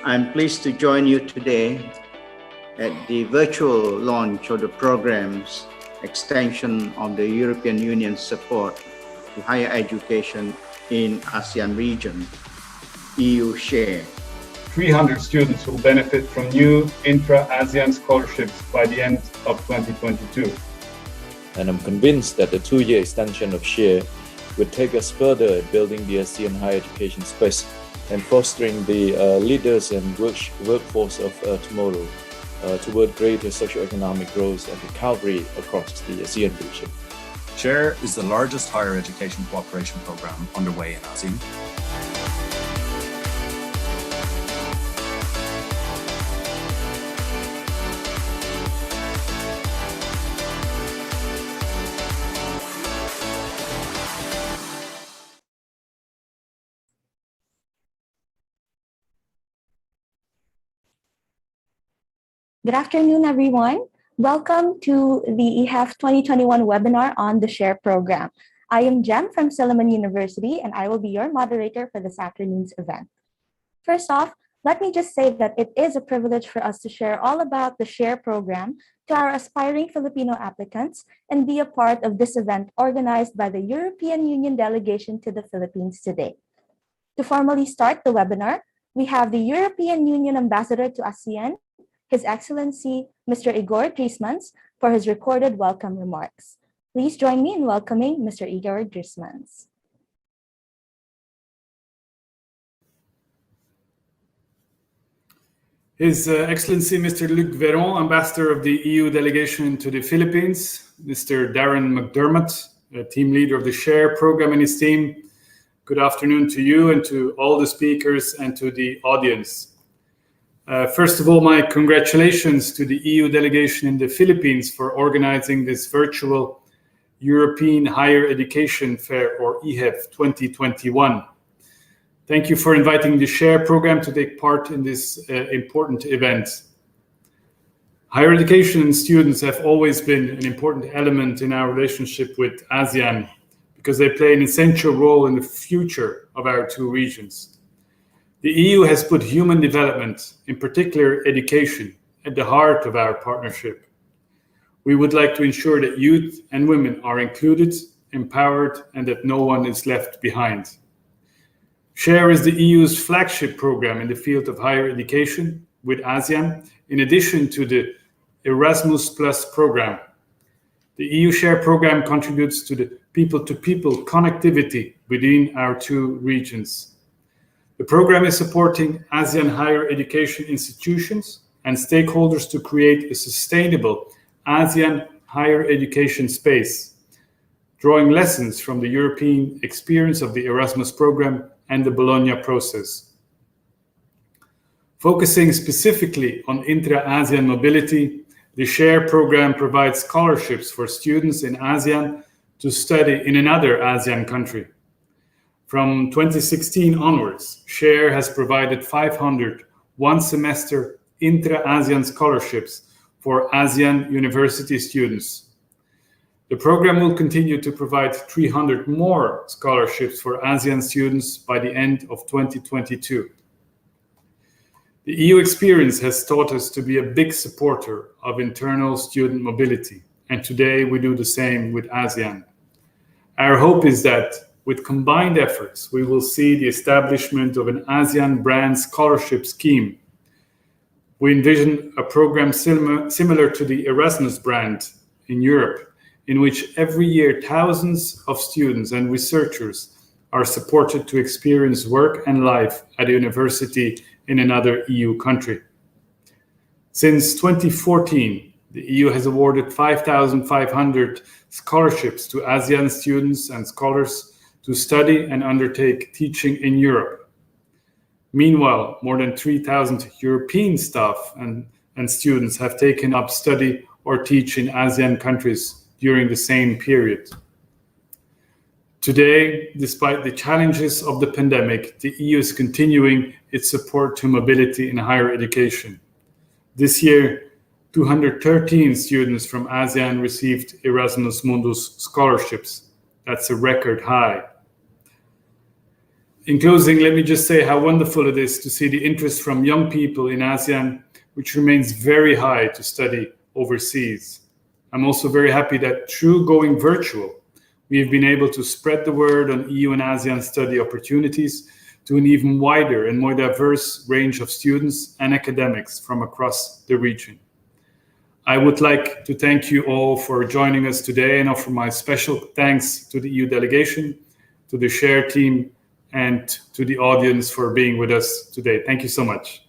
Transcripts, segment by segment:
I'm pleased to join you today at the virtual launch of the program's extension of the European Union's support to higher education in ASEAN region, EU Share. 300 students will benefit from new intra-ASEAN scholarships by the end of 2022. And I'm convinced that the 2-year extension of SHARE will take us further in building the ASEAN higher education space and fostering the leaders and workforce of tomorrow toward greater socio-economic growth and recovery across the ASEAN region. SHARE is the largest higher education cooperation program underway in ASEAN. Good afternoon, everyone. Welcome to the EHEF 2021 webinar on the SHARE program. I am Jem from Silliman University, and I will be your moderator for this afternoon's event. First off, let me just say that it is a privilege for us to share all about the SHARE program to our aspiring Filipino applicants and be a part of this event organized by the European Union delegation to the Philippines today. To formally start the webinar, we have the European Union Ambassador to ASEAN, His Excellency, Mr. Igor Drismans, for his recorded welcome remarks. Please join me in welcoming Mr. Igor Drismans. His Excellency, Mr. Luc Véron, Ambassador of the EU delegation to the Philippines, Mr. Darren McDermott, team leader of the SHARE program and his team, good afternoon to you and to all the speakers and to the audience. First of all, my congratulations to the EU delegation in the Philippines for organizing this virtual European Higher Education Fair, or EHEF 2021. Thank you for inviting the SHARE program to take part in this important event. Higher education and students have always been an important element in our relationship with ASEAN because they play an essential role in the future of our two regions. The EU has put human development, in particular education, at the heart of our partnership. We would like to ensure that youth and women are included, empowered, and that no one is left behind. SHARE is the EU's flagship program in the field of higher education with ASEAN, in addition to the Erasmus Plus program. The EU SHARE program contributes to the people-to-people connectivity within our two regions. The program is supporting ASEAN higher education institutions and stakeholders to create a sustainable ASEAN higher education space, drawing lessons from the European experience of the Erasmus program and the Bologna process. Focusing specifically on intra-ASEAN mobility, the SHARE program provides scholarships for students in ASEAN to study in another ASEAN country. From 2016 onwards, SHARE has provided 500 one-semester intra-ASEAN scholarships for ASEAN university students. The program will continue to provide 300 more scholarships for ASEAN students by the end of 2022. The EU experience has taught us to be a big supporter of internal student mobility, and today we do the same with ASEAN. Our hope is that with combined efforts, we will see the establishment of an ASEAN brand scholarship scheme. We envision a program similar to the Erasmus brand in Europe, in which every year thousands of students and researchers are supported to experience work and life at a university in another EU country. Since 2014, the EU has awarded 5,500 scholarships to ASEAN students and scholars to study and undertake teaching in Europe. Meanwhile, more than 3,000 European staff and students have taken up study or teach in ASEAN countries during the same period. Today, despite the challenges of the pandemic, the EU is continuing its support to mobility in higher education. This year, 213 students from ASEAN received Erasmus Mundus scholarships. That's a record high. In closing, let me just say how wonderful it is to see the interest from young people in ASEAN, which remains very high to study overseas. I'm also very happy that through going virtual, we have been able to spread the word on EU and ASEAN study opportunities to an even wider and more diverse range of students and academics from across the region. I would like to thank you all for joining us today and offer my special thanks to the EU delegation, to the SHARE team, and to the audience for being with us today. Thank you so much.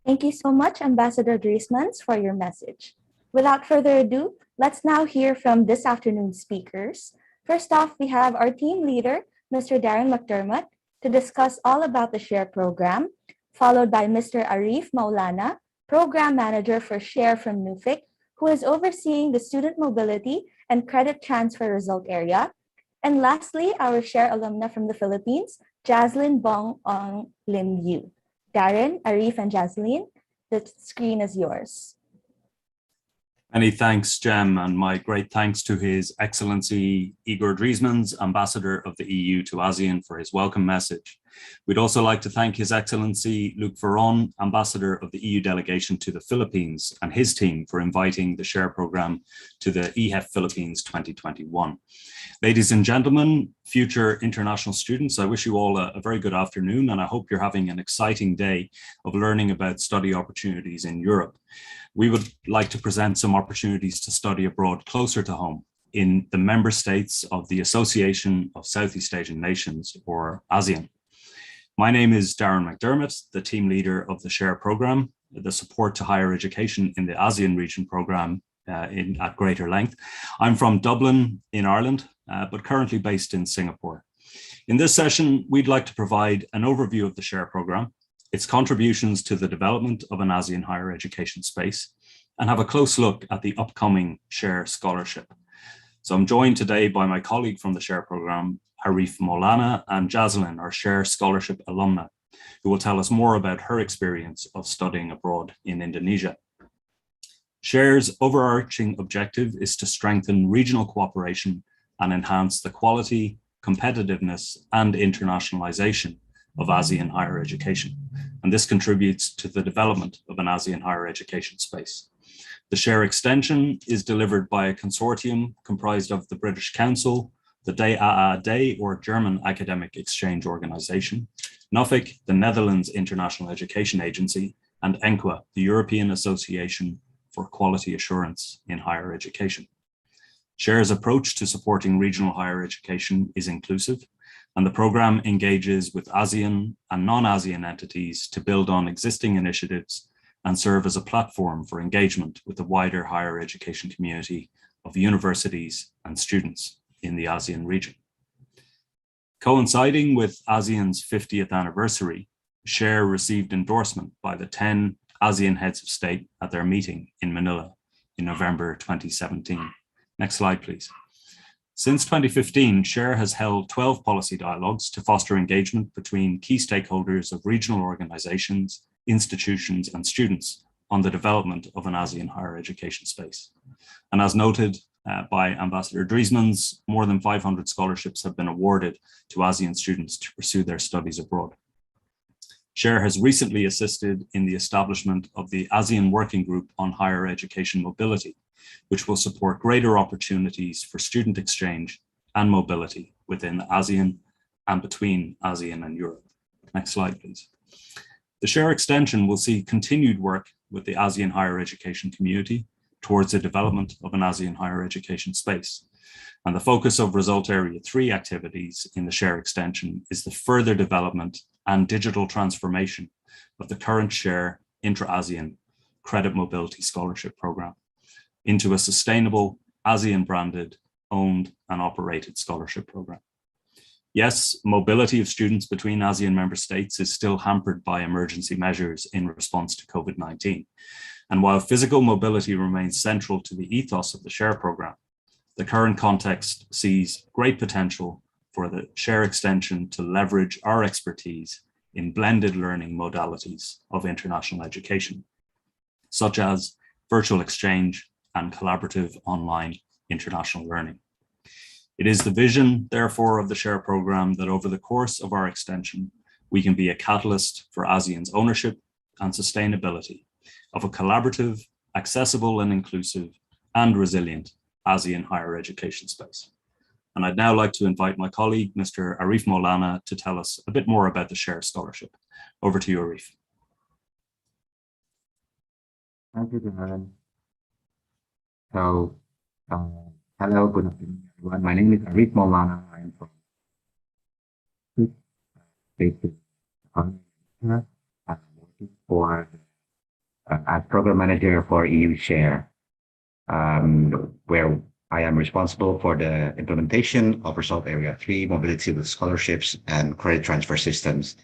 Thank you so much, Ambassador Driesmans, for your message. Without further ado, let's now hear from this afternoon's speakers. First off, we have our team leader, Mr. Darren McDermott, to discuss all about the SHARE program, followed by Mr. Arif Maulana, Program Manager for SHARE from NUFIC, who is overseeing the student mobility and credit transfer result area. And lastly, our SHARE alumna from the Philippines, Jaslyn Bong Ong Lim Yu. Darren, Arif, and Jaslyn, the screen is yours. Many thanks, Jem, and my great thanks to His Excellency Igor Driesmans, Ambassador of the EU to ASEAN, for his welcome message. We'd also like to thank His Excellency Luc Veron, Ambassador of the EU delegation to the Philippines, and his team for inviting the SHARE program to the EHEF Philippines 2021. Ladies and gentlemen, future international students, I wish you all a very good afternoon, and I hope you're having an exciting day of learning about study opportunities in Europe. We would like to present some opportunities to study abroad closer to home in the member states of the Association of Southeast Asian Nations, or ASEAN. My name is Darren McDermott, the team leader of the SHARE program, the support to higher education in the ASEAN region program at greater length. I'm from Dublin in Ireland, but currently based in Singapore. In this session, we'd like to provide an overview of the SHARE program, its contributions to the development of an ASEAN higher education space, and have a close look at the upcoming SHARE Scholarship. So I'm joined today by my colleague from the SHARE program, Arif Maulana, and Jaslyn, our SHARE Scholarship alumna, who will tell us more about her experience of studying abroad in Indonesia. SHARE's overarching objective is to strengthen regional cooperation and enhance the quality, competitiveness, and internationalization of ASEAN higher education. And this contributes to the development of an ASEAN higher education space. The SHARE extension is delivered by a consortium comprised of the British Council, the DAAD, or German Academic Exchange Organization, NUFIC, the Netherlands International Education Agency, and ENQA, the European Association for Quality Assurance in Higher Education. SHARE's approach to supporting regional higher education is inclusive, and the program engages with ASEAN and non-ASEAN entities to build on existing initiatives and serve as a platform for engagement with the wider higher education community of universities and students in the ASEAN region. Coinciding with ASEAN's 50th anniversary, SHARE received endorsement by the 10 ASEAN heads of state at their meeting in Manila in November 2017. Next slide, please. Since 2015, SHARE has held 12 policy dialogues to foster engagement between key stakeholders of regional organizations, institutions, and students on the development of an ASEAN higher education space. And as noted by Ambassador Driesmans, more than 500 scholarships have been awarded to ASEAN students to pursue their studies abroad. SHARE has recently assisted in the establishment of the ASEAN Working Group on Higher Education Mobility, which will support greater opportunities for student exchange and mobility within ASEAN and between ASEAN and Europe. Next slide, please. The SHARE extension will see continued work with the ASEAN higher education community towards the development of an ASEAN higher education space. And the focus of Result Area 3 activities in the SHARE extension is the further development and digital transformation of the current SHARE Intra-ASEAN Credit Mobility Scholarship Program into a sustainable ASEAN-branded, owned and operated scholarship program. Yes, mobility of students between ASEAN member states is still hampered by emergency measures in response to COVID-19. And while physical mobility remains central to the ethos of the SHARE program, the current context sees great potential for the SHARE extension to leverage our expertise in blended learning modalities of international education, such as virtual exchange and collaborative online international learning. It is the vision, therefore, of the SHARE program that over the course of our extension, we can be a catalyst for ASEAN's ownership and sustainability of a collaborative, accessible and inclusive and resilient ASEAN higher education space. And I'd now like to invite my colleague, Mr. Arif Maulana, to tell us a bit more about the SHARE Scholarship. Over to you, Arif. Thank you, Darren. So, hello, good afternoon, everyone. My name is Arif Maulana. I am from based in Alumna. I'm working for as program manager for EU Share, where I am responsible for the implementation of Result Area 3 mobility with scholarships and credit transfer systems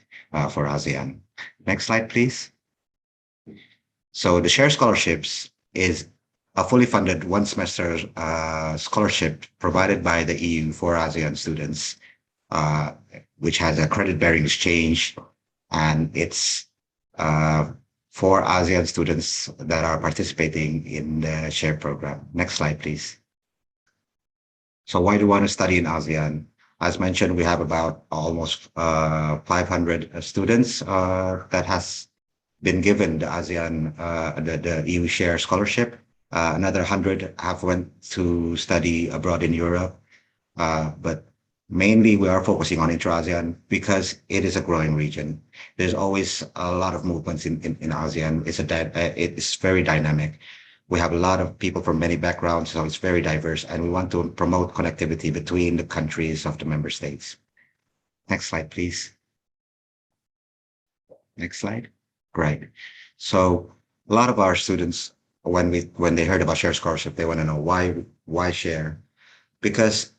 for ASEAN. Next slide, please. So the SHARE scholarships is a fully funded one semester scholarship provided by the EU for ASEAN students, which has a credit bearing exchange, and it's for ASEAN students that are participating in the SHARE program. Next slide, please. So why do you want to study in ASEAN? As mentioned, we have about almost 500 students that has been given the ASEAN, the EU Share scholarship. Another 100 have went to study abroad in Europe, but mainly we are focusing on intra-ASEAN because it is a growing region. There's always a lot of movements in ASEAN. It's very dynamic. We have a lot of people from many backgrounds, so it's very diverse, and we want to promote connectivity between the countries of the member states. Next slide, please. Next slide. Great. So a lot of our students, when they heard about SHARE scholarship, they want to know why SHARE? Because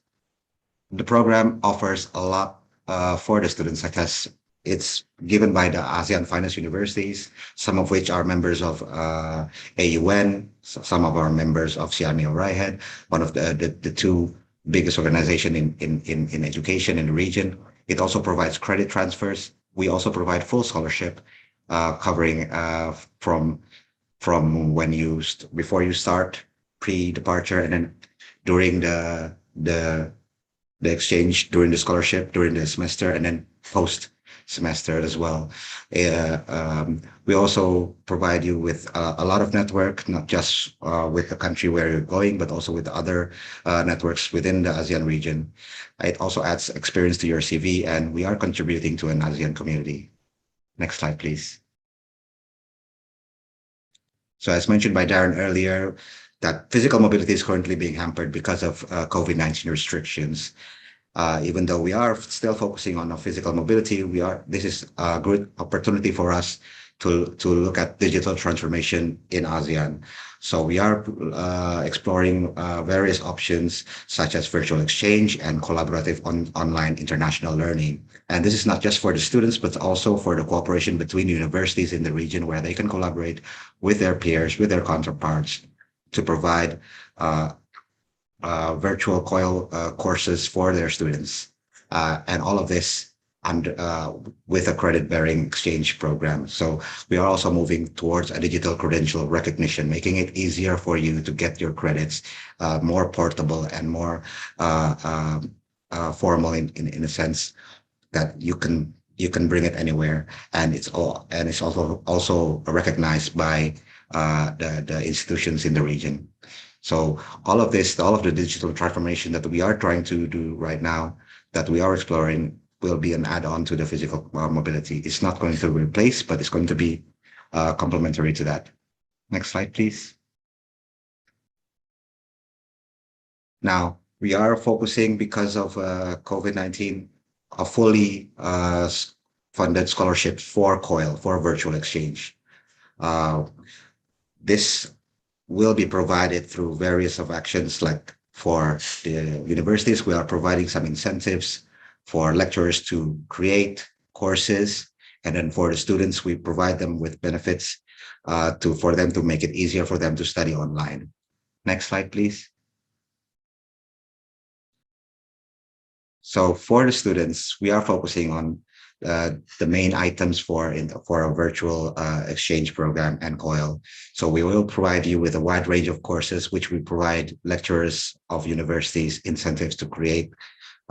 the program offers a lot for the students, such as it's given by the ASEAN Finance Universities, some of which are members of AUN, some of our members of CIMEO RIHED, one of the two biggest organizations in education in the region. It also provides credit transfers. We also provide full scholarship covering from when before you start, pre-departure, and then during the exchange, during the scholarship, during the semester, and then post semester as well. We also provide you with a lot of network, not just with the country where you're going, but also with other networks within the ASEAN region. It also adds experience to your CV, and we are contributing to an ASEAN community. Next slide, please. So as mentioned by Darren earlier, that physical mobility is currently being hampered because of COVID-19 restrictions. Even though we are still focusing on physical mobility, this is a good opportunity for us to look at digital transformation in ASEAN. So we are exploring various options such as virtual exchange and collaborative online international learning. And this is not just for the students, but also for the cooperation between universities in the region, where they can collaborate with their peers, with their counterparts, to provide virtual COIL courses for their students, and all of this with a credit-bearing exchange program. So we are also moving towards a digital credential recognition, making it easier for you to get your credits more portable and more formal in a sense that you can bring it anywhere, and it's also recognized by the institutions in the region. So all of the digital transformation that we are trying to do right now, that we are exploring, will be an add-on to the physical mobility. It's not going to replace, but it's going to be complementary to that. Next slide, please. Now, we are focusing, because of COVID-19, a fully funded scholarship for COIL, for virtual exchange. This will be provided through various of actions, like for the universities, we are providing some incentives for lecturers to create courses, and then for the students, we provide them with benefits for them to make it easier for them to study online. Next slide, please. So for the students, we are focusing on the main items for a virtual exchange program and COIL. So we will provide you with a wide range of courses, which we provide lecturers of universities incentives to create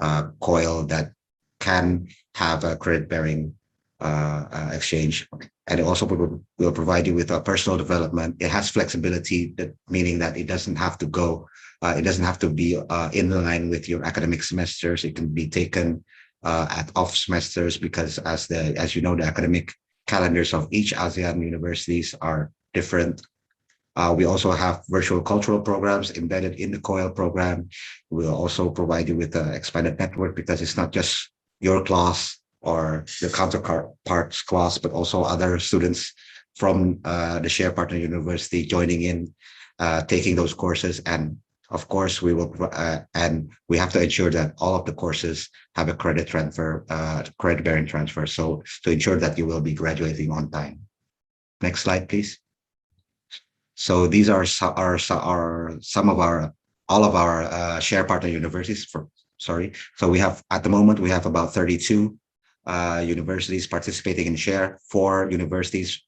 COIL that can have a credit-bearing exchange. And it also will provide you with a personal development. It has flexibility, meaning that it doesn't have to go, it doesn't have to be in line with your academic semesters. It can be taken at off semesters, because as you know, the academic calendars of each ASEAN universities are different. We also have virtual cultural programs embedded in the COIL program. We'll also provide you with an expanded network, because it's not just your class or the counterparts class, but also other students from the share partner university joining in, taking those courses. And of course, we will, and we have to ensure that all of the courses have a credit transfer, credit-bearing transfer, so to ensure that you will be graduating on time. Next slide, please. So these are some of all of our share partner universities. So we have, at the moment, we have about 32 universities participating in share, 4 universities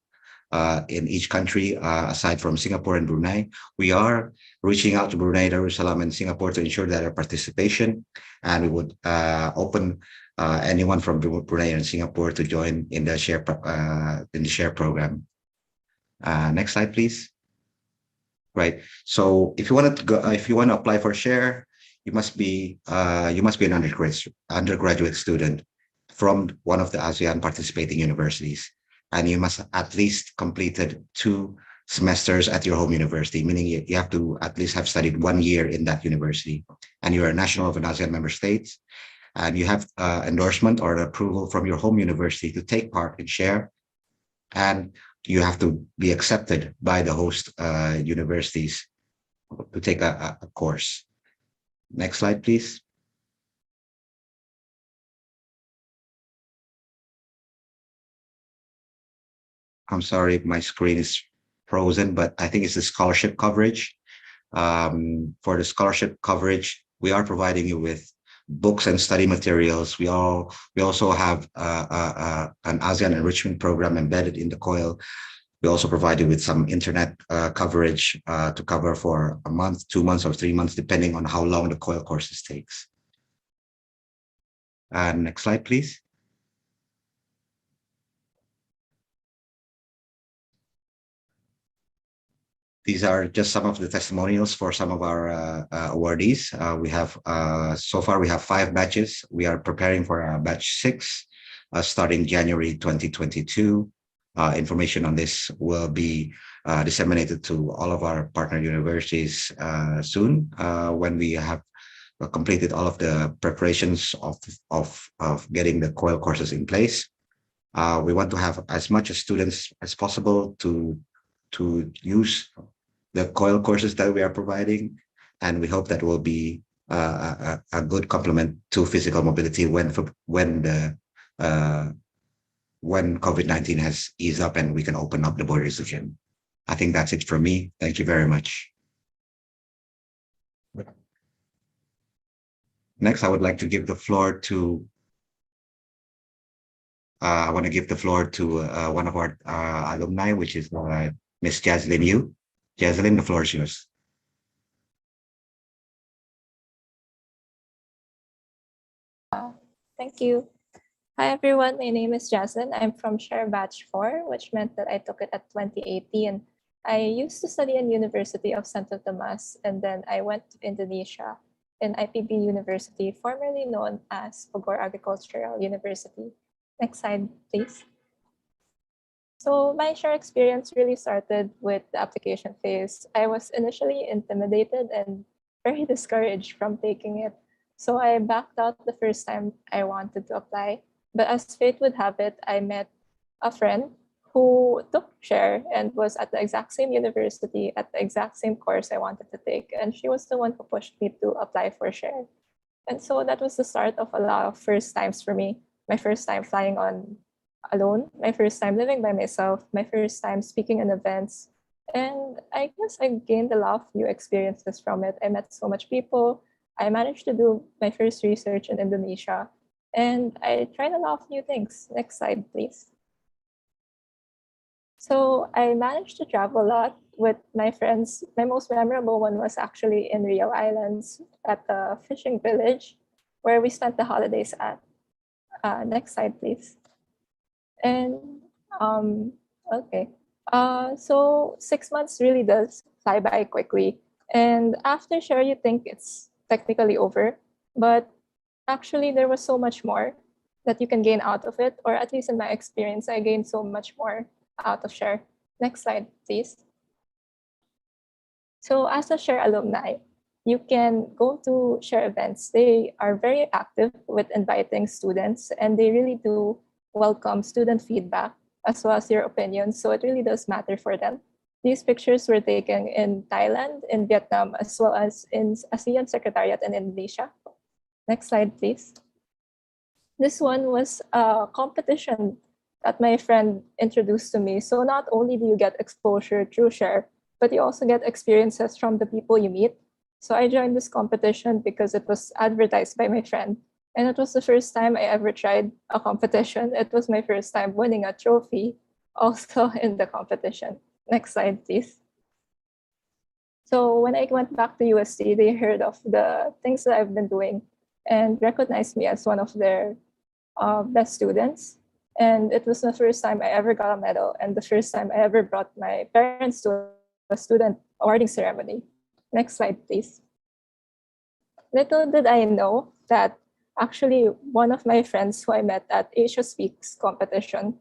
in each country, aside from Singapore and Brunei. We are reaching out to Brunei, Darussalam, and Singapore to ensure that our participation, and we would open anyone from Brunei and Singapore to join in the share program. Next slide, please. Right. So if you want to apply for share, you must be an undergraduate student from one of the ASEAN participating universities, and you must at least completed 2 semesters at your home university, meaning you have to at least have studied 1 year in that university, and you're a national of an ASEAN member state, and you have endorsement or approval from your home university to take part in share, and you have to be accepted by the host universities to take a course. Next slide, please. I'm sorry, my screen is frozen, but I think it's the scholarship coverage. For the scholarship coverage, we are providing you with books and study materials. We also have an ASEAN enrichment program embedded in the COIL. We also provide you with some internet coverage to cover for a month, 2 months, or 3 months, depending on how long the COIL courses takes. Next slide, please. These are just some of the testimonials for some of our awardees. We have, so far we have 5 batches. We are preparing for our batch 6, starting January 2022. Information on this will be disseminated to all of our partner universities soon, when we have completed all of the preparations of getting the COIL courses in place. We want to have as much as students as possible to use the COIL courses that we are providing, and we hope that will be a good complement to physical mobility when COVID-19 has eased up and we can open up the borders again. I think that's it from me. Thank you very much. Next, I would like to give the floor to one of our alumni, which is Miss Jaslyn Yu. Jaslyn, the floor is yours. Thank you. Hi everyone, my name is Jaslyn. I'm from Share Batch 4, which meant that I took it at 2018. I used to study in University of Santo Tomas, and then I went to Indonesia in IPB University, formerly known as Bogor Agricultural University. Next slide, please. So my share experience really started with the application phase. I was initially intimidated and very discouraged from taking it. So I backed out the first time I wanted to apply. But as fate would have it, I met a friend who took share and was at the exact same university at the exact same course I wanted to take. And she was the one who pushed me to apply for share. And so that was the start of a lot of first times for me. My first time flying on alone, my first time living by myself, my first time speaking in events. And I guess I gained a lot of new experiences from it. I met so much people. I managed to do my first research in Indonesia. and I tried a lot of new things. Next slide, please. So I managed to travel a lot with my friends. My most memorable one was actually in Rio Islands at the fishing village where we spent the holidays at. Next slide, please. And okay. So 6 months really does fly by quickly. And after share, you think it's technically over, but actually there was so much more that you can gain out of it, or at least in my experience, I gained so much more out of share. Next slide, please. So as a share alumni, you can go to share events. They are very active with inviting students, and they really do welcome student feedback as well as your opinions. So it really does matter for them. These pictures were taken in Thailand, in Vietnam, as well as in ASEAN Secretariat in Indonesia. Next slide, please. This one was a competition that my friend introduced to me. So not only do you get exposure through share, but you also get experiences from the people you meet. So I joined this competition because it was advertised by my friend. And it was the first time I ever tried a competition. It was my first time winning a trophy also in the competition. Next slide, please. So when I went back to UST, they heard of the things that I've been doing and recognized me as one of their best students. And it was the first time I ever got a medal and the first time I ever brought my parents to a student awarding ceremony. Next slide, please. Little did I know that actually one of my friends who I met at Asia Speaks competition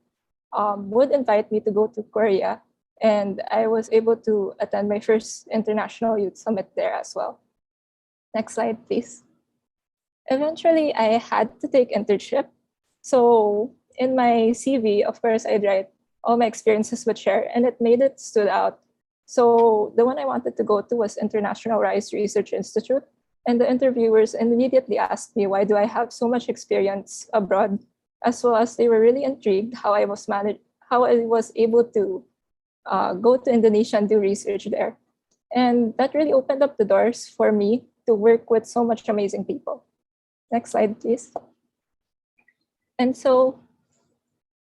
would invite me to go to Korea, and I was able to attend my first International Youth Summit there as well. Next slide, please. Eventually, I had to take internship. So in my CV, of course, I'd write all my experiences with share, and it made it stood out. So the one I wanted to go to was International Rice Research Institute. And the interviewers immediately asked me, why do I have so much experience abroad? As well as they were really intrigued how I was able to go to Indonesia and do research there. And that really opened up the doors for me to work with so much amazing people. Next slide, please. And so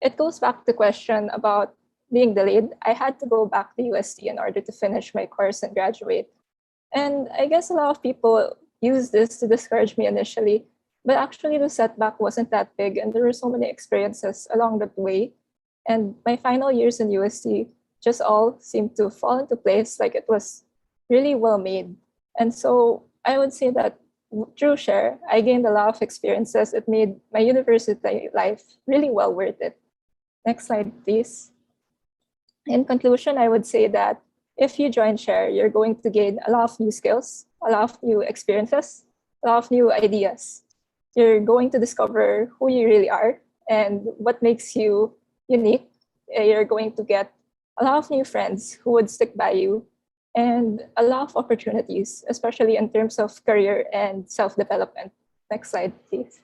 it goes back to the question about being delayed. I had to go back to UST in order to finish my course and graduate. And I guess a lot of people use this to discourage me initially, but actually the setback wasn't that big and there were so many experiences along the way. And my final years in UST just all seemed to fall into place, like it was really well made. And so I would say that through share, I gained a lot of experiences. It made my university life really well worth it. Next slide, please. In conclusion, I would say that if you join share, you're going to gain a lot of new skills, a lot of new experiences, a lot of new ideas. You're going to discover who you really are and what makes you unique. You're going to get a lot of new friends who would stick by you and a lot of opportunities, especially in terms of career and self-development. Next slide, please.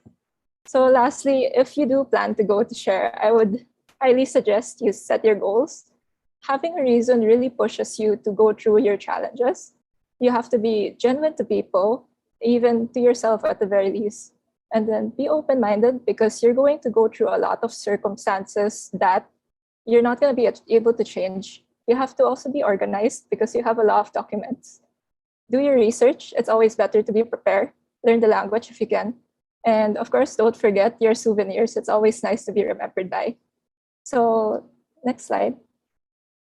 So lastly, if you do plan to go to share, I would highly suggest you set your goals. Having a reason really pushes you to go through your challenges. You have to be genuine to people, even to yourself at the very least. And then be open-minded because you're going to go through a lot of circumstances that you're not going to be able to change. You have to also be organized because you have a lot of documents. Do your research. It's always better to be prepared. Learn the language if you can. And of course, don't forget your souvenirs. It's always nice to be remembered by. So next slide.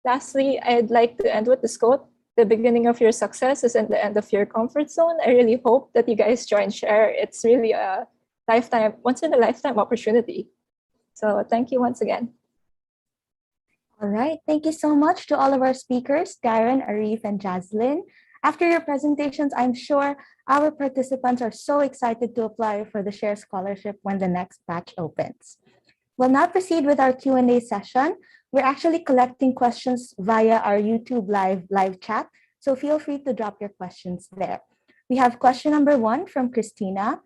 Lastly, I'd like to end with this quote. The beginning of your success is in the end of your comfort zone. I really hope that you guys join share. It's really a once in a lifetime opportunity. So thank you once again. All right. Thank you so much to all of our speakers, Darren, Arif, and Jaslyn. After your presentations, I'm sure our participants are so excited to apply for the Share Scholarship when the next batch opens. We'll now proceed with our Q&A session. We're actually collecting questions via our YouTube live chat, so feel free to drop your questions there. We have question number 1 from Christina.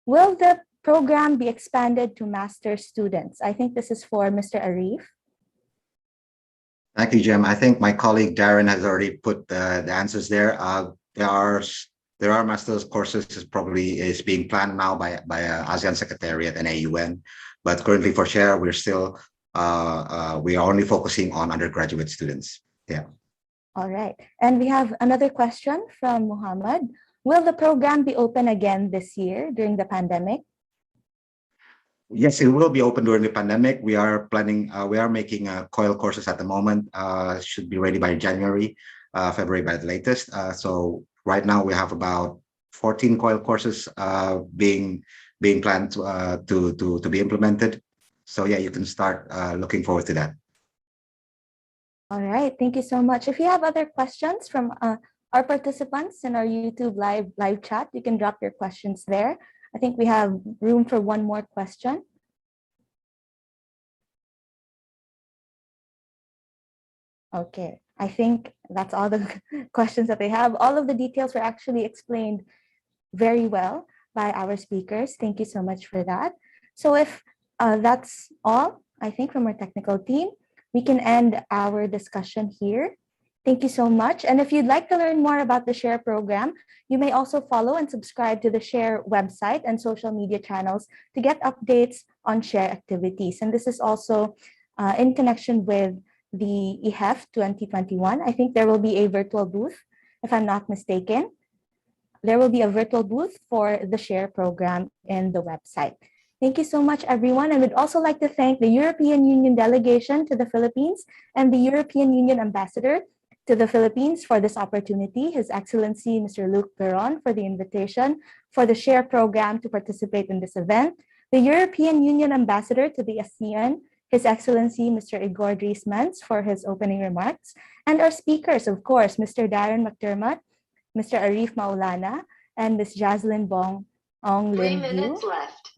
Will the program be expanded to master's students? I think this is for Mr. Arif. Thank you, Jem. I think my colleague Darren has already put the answers there. There are There are master's courses is being planned now by ASEAN Secretariat and AUN, but currently for SHARE, we are only focusing on undergraduate students. Yeah. All right. And we have another question from Muhammad. Will the program be open again this year during the pandemic? Yes, it will be open during the pandemic. We are planning, we are making COIL courses at the moment, should be ready by January, February by the latest. So right now we have about 14 COIL courses being planned to be implemented. So yeah, you can start looking forward to that. All right, thank you so much. If you have other questions from our participants in our YouTube live chat, you can drop your questions there. I think we have room for one more question. Okay, I think that's all the questions that they have. All of the details were actually explained very well by our speakers. Thank you so much for that. So if that's all, I think, from our technical team, we can end our discussion here. Thank you so much. And if you'd like to learn more about the SHARE program, you may also follow and subscribe to the SHARE website and social media channels to get updates on SHARE activities. And this is also in connection with the EHEF 2021. I think there will be a virtual booth, if I'm not mistaken. There will be a virtual booth for the SHARE program in the website. Thank you so much, everyone. And we'd also like to thank the European Union delegation to the Philippines and the European Union ambassador to the Philippines for this opportunity, His Excellency Mr. Luc Veron, for the invitation for the SHARE program to participate in this event, the European Union ambassador to the ASEAN, His Excellency Mr. Igor Driesmans, for his opening remarks, and our speakers, of course, Mr. Darren McDermott, Mr. Arif Maulana, and Ms. Jaslyn Bong Ong Lin. 3 minutes left.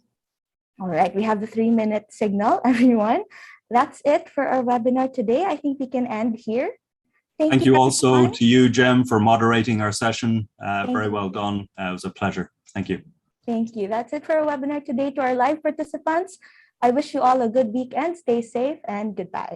All right, we have the 3-minute signal, everyone. That's it for our webinar today. I think we can end here. Thank you also to you, Jem, for moderating our session. Very well done. It was a pleasure. Thank you. Thank you. That's it for our webinar today. To our live participants, I wish you all a good weekend. Stay safe and goodbye.